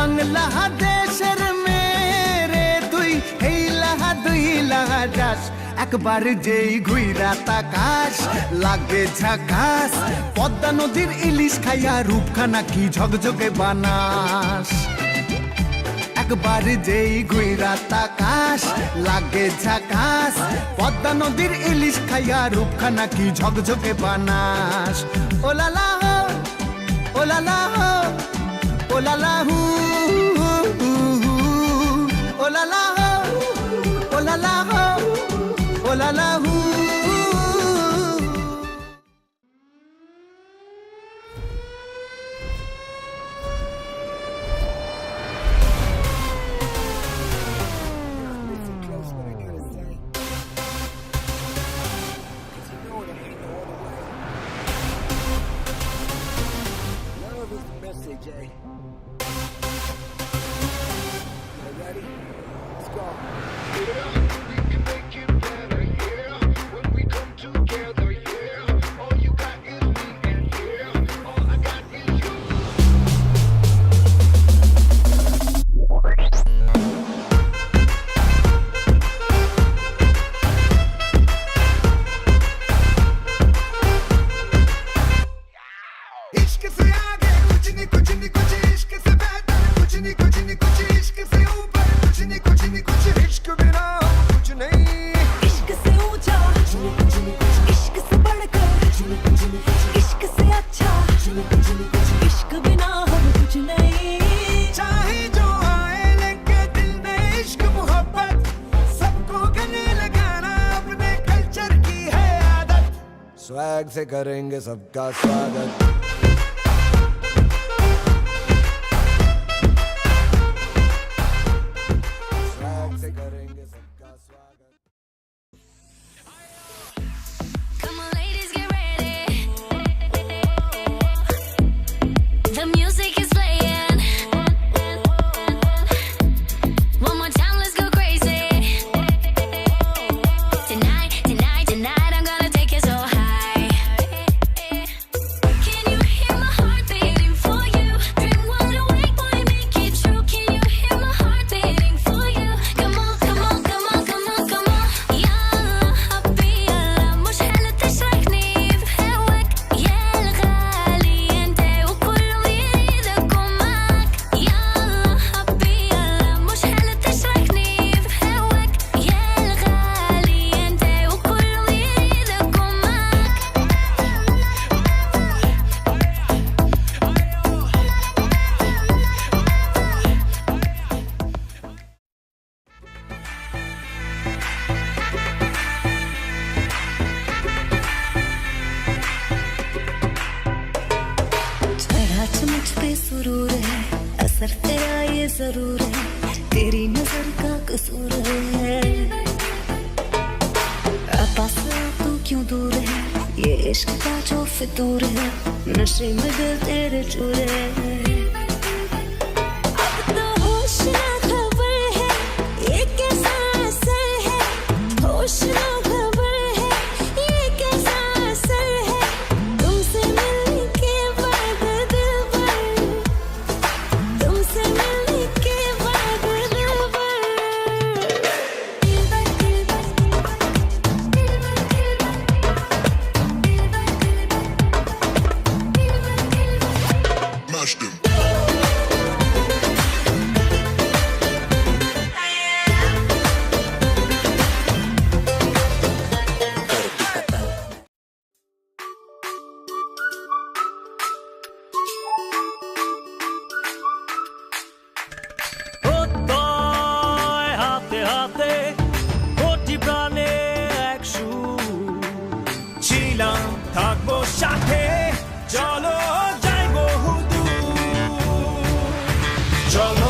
বাংলা দেশের মেরে তুই হেইলা দুই লাগাস একবার যেই ঘুইরা তাকাস লাগে ঝাকাস পদ্মা নদীর ইলিশ খাইয়া রূপখানা কি ঝকঝকে বানাস একবার যেই ঘুইরা তাকাস লাগে ঝাকাস পদ্মা নদীর ইলিশ খাইয়া রূপখানা কি ঝকঝকে বানাস ওলালা হো ওলালা হো ওলালা হু ওলালা হো ওলালা হো ওলালা হু स्वैग से करेंगे सबका स्वागत स्वैग से करेंगे सबका स्वागत Come on, ladies, get ready. The music is playing. One more time, let's go crazy. Tonight, tonight, tonight, I'm gonna take it so high. Can you hear my heart beating for you? Dream wide awake, boy, make it true. Can you hear my heart beating for you? Come on, come on, come on, come on, come on. يلا حبي يلا مش حلو تشرحني بهواك يا الغالي انت وكله يريدكم معاك يلا حبي يلا مش حلو تشرحني بهواك يا الغالي انت وكله يريدكم चढ़ा मुझ पे सुरूर है असर तेरा ये जरूर है तेरी नजर का कसूर है पास तू क्यों दूर है ये इश्क का जो फितूर है नशे में दिल तेरे चूर है अब तो होश ना खबर है ये कैसा असर है होश ना खबर है ये कैसा असर है तुमसे मिलने के बाद दिल भर तुमसे मिलने के बाद दिल भर Mashed him. হাতে হাতে কোটি প্রাণে এক সুর ছিলাম থাকবো সাথে চলো যাইবো দূর চলো